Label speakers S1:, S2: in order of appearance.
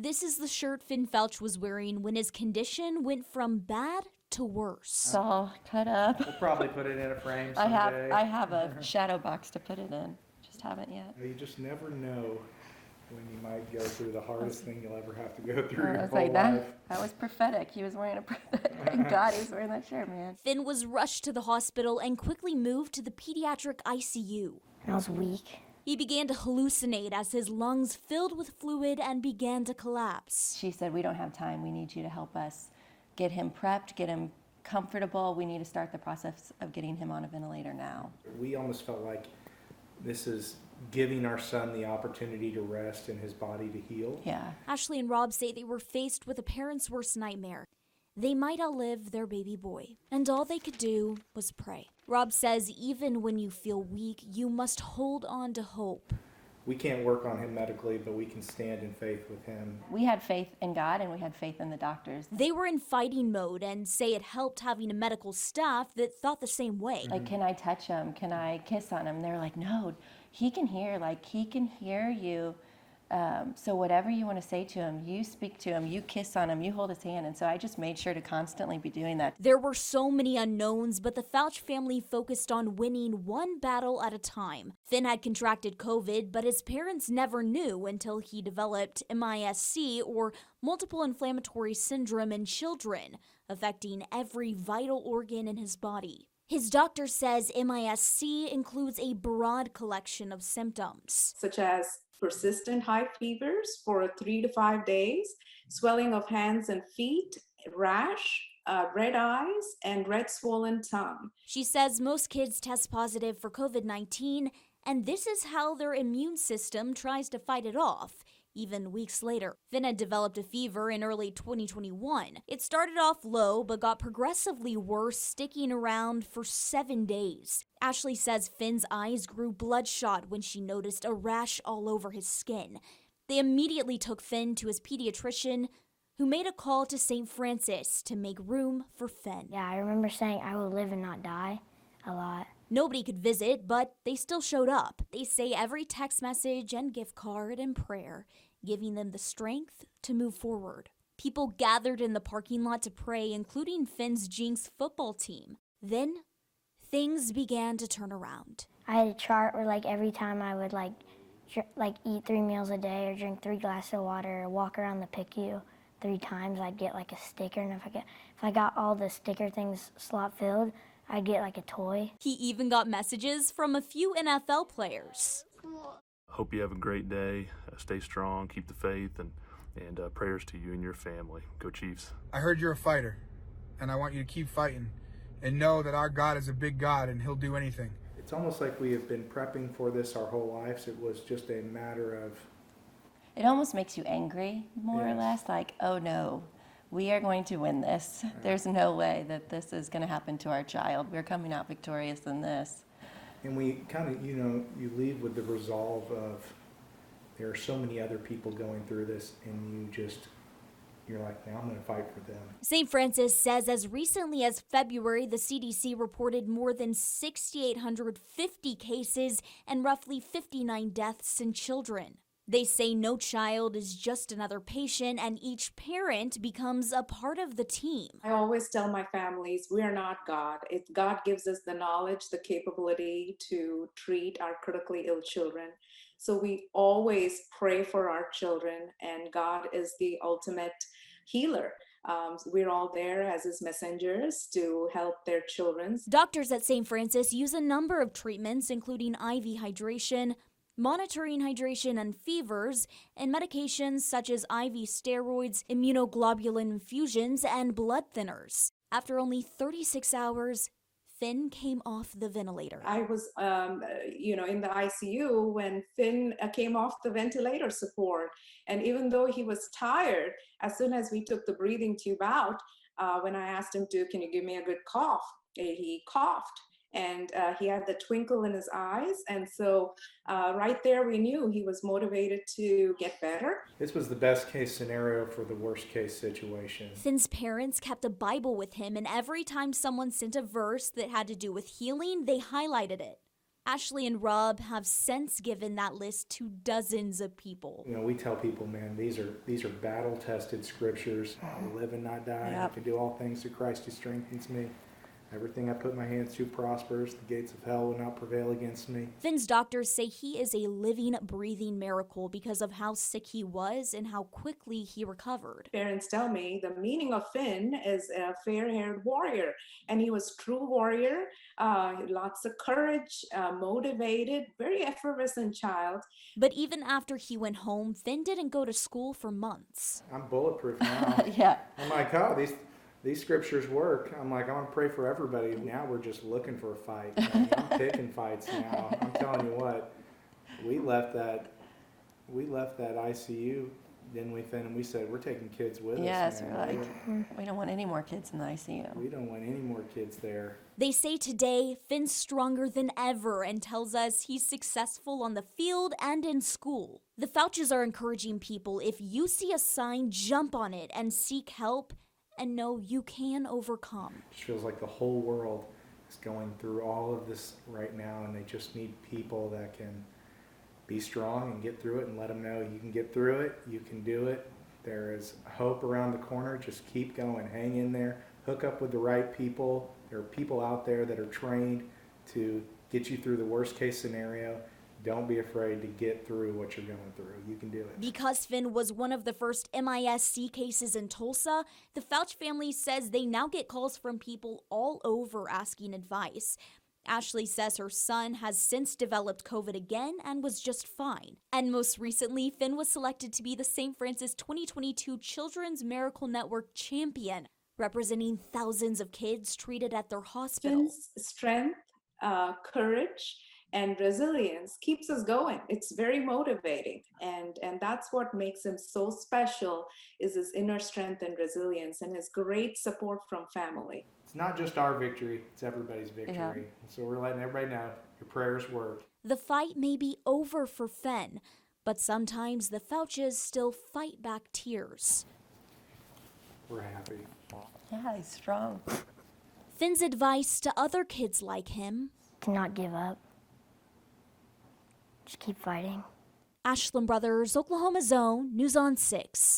S1: This is the shirt Finn Felch was wearing when his condition went from bad to worse.
S2: It's all cut up.
S3: We'll probably put it in a frame someday.
S2: I have a shadow box to put it in. Just haven't yet.
S3: You just never know when you might go through the hardest thing you'll ever have to go through your whole
S2: like
S3: life.
S2: That was prophetic. He was wearing Thank God he was wearing that shirt, man.
S1: Finn was rushed to the hospital and quickly moved to the pediatric ICU.
S4: I was weak.
S1: He began to hallucinate as his lungs filled with fluid and began to collapse.
S2: She said, "We don't have time. We need you to help us get him prepped, get him comfortable. We need to start the process of getting him on a ventilator now."
S3: We almost felt like this is giving our son the opportunity to rest and his body to heal.
S2: Yeah.
S1: Ashley and Rob say they were faced with a parent's worst nightmare. They might outlive their baby boy, and all they could do was pray. Rob says even when you feel weak, you must hold on to hope.
S3: We can't work on him medically, but we can stand in faith with him.
S2: We had faith in God and we had faith in the doctors.
S1: They were in fighting mode and say it helped having a medical staff that thought the same way.
S2: Like, can I touch him? Can I kiss on him? They're like, no, he can hear you. So whatever you want to say to him, you speak to him, you kiss on him, you hold his hand. And so I just made sure to constantly be doing that.
S1: There were so many unknowns, but the Felch family focused on winning one battle at a time. Finn had contracted COVID, but his parents never knew until he developed MIS-C, or multiple inflammatory syndrome, in children, affecting every vital organ in his body. His doctor says MIS-C includes a broad collection of symptoms,
S5: such as persistent high fevers for 3 to 5 days, swelling of hands and feet, rash, red eyes, and red swollen tongue.
S1: She says most kids test positive for COVID-19, and this is how their immune system tries to fight it off, even weeks later. Finn had developed a fever in early 2021. It started off low, but got progressively worse, sticking around for 7 days. Ashley says Finn's eyes grew bloodshot when she noticed a rash all over his skin. They immediately took Finn to his pediatrician, who made a call to St. Francis to make room for Finn.
S4: Yeah, I remember saying I will live and not die a lot.
S1: Nobody could visit, but they still showed up. They say every text message and gift card and prayer, giving them the strength to move forward. People gathered in the parking lot to pray, including Finn's Jinx football team. Then, things began to turn around.
S4: I had a chart where every time I would eat 3 meals a day or drink 3 glasses of water or walk around the PICU 3 times, I'd get a sticker. And if I got all the sticker things slot filled, I'd get a toy.
S1: He even got messages from a few NFL players.
S6: Hope you have a great day. Stay strong, keep the faith, and prayers to you and your family. Go Chiefs.
S7: I heard you're a fighter, and I want you to keep fighting and know that our God is a big God and he'll do anything.
S3: It's almost like we have been prepping for this our whole lives. It was just a matter of...
S2: It almost makes you angry, more or
S3: Yes.
S2: less, oh no, we are going to win this. There's no way that this is going to happen to our child. We're coming out victorious in this.
S3: And we kind of, you leave with the resolve of there are so many other people going through this, and you're like, now I'm going to fight for them.
S1: St. Francis says as recently as February, the CDC reported more than 6,850 cases and roughly 59 deaths in children. They say no child is just another patient, and each parent becomes a part of the team.
S5: I always tell my families, we are not God. God gives us the knowledge, the capability to treat our critically ill children. So we always pray for our children, and God is the ultimate healer. We're all there as his messengers to help their children.
S1: Doctors at St. Francis use a number of treatments, including IV hydration, monitoring hydration and fevers, and medications such as IV steroids, immunoglobulin infusions, and blood thinners. After only 36 hours, Finn came off the ventilator.
S5: I was, in the ICU when Finn came off the ventilator support. And even though he was tired, as soon as we took the breathing tube out, when I asked him can you give me a good cough? He coughed. And he had the twinkle in his eyes. And so right there, we knew he was motivated to get better.
S3: This was the best case scenario for the worst case situation.
S1: Finn's parents kept a Bible with him, and every time someone sent a verse that had to do with healing, they highlighted it. Ashley and Rob have since given that list to dozens of people.
S3: You know, we tell people, man, these are battle-tested scriptures. I live and not die.
S2: Yep.
S3: I can do all things through Christ who strengthens me. Everything I put my hands to prospers. The gates of hell will not prevail against me.
S1: Finn's doctors say he is a living, breathing miracle because of how sick he was and how quickly he recovered.
S5: Parents tell me the meaning of Finn is a fair-haired warrior, and he was true warrior, lots of courage, motivated, very effervescent child.
S1: But even after he went home, Finn didn't go to school for months.
S3: I'm bulletproof now.
S2: Yeah.
S3: I'm like, oh, these scriptures work. I'm like, I want to pray for everybody. Now we're just looking for a fight. I'm picking fights now. I'm telling you what, we left that ICU, didn't we, Finn? And we said, we're taking kids with
S2: Yes,
S3: us.
S2: we're like, we don't want any more kids in the ICU.
S3: We don't want any more kids there.
S1: They say today Finn's stronger than ever and tells us he's successful on the field and in school. The Fauches are encouraging people, if you see a sign, jump on it and seek help and know you can overcome.
S3: It just feels like the whole world is going through all of this right now, and they just need people that can be strong and get through it and let them know you can get through it, you can do it. There is hope around the corner. Just keep going, hang in there, hook up with the right people. There are people out there that are trained to get you through the worst case scenario. Don't be afraid to get through what you're going through. You can do it.
S1: Because Finn was one of the first MIS-C cases in Tulsa, the Fauch family says they now get calls from people all over asking advice. Ashley says her son has since developed COVID again and was just fine. And most recently, Finn was selected to be the St. Francis 2022 Children's Miracle Network champion, representing thousands of kids treated at their hospital.
S5: Finn's strength, courage, and resilience keeps us going. It's very motivating, and that's what makes him so special, is his inner strength and resilience and his great support from family.
S3: It's not just our victory, it's everybody's victory.
S2: Yeah.
S3: So we're letting everybody know your prayers work.
S1: The fight may be over for Finn, but sometimes the Fauches still fight back tears.
S3: We're happy.
S2: Yeah, he's strong.
S1: Finn's advice to other kids like him:
S4: To not give up. Just keep fighting.
S1: Ashland Brothers, Oklahoma Zone, News on 6.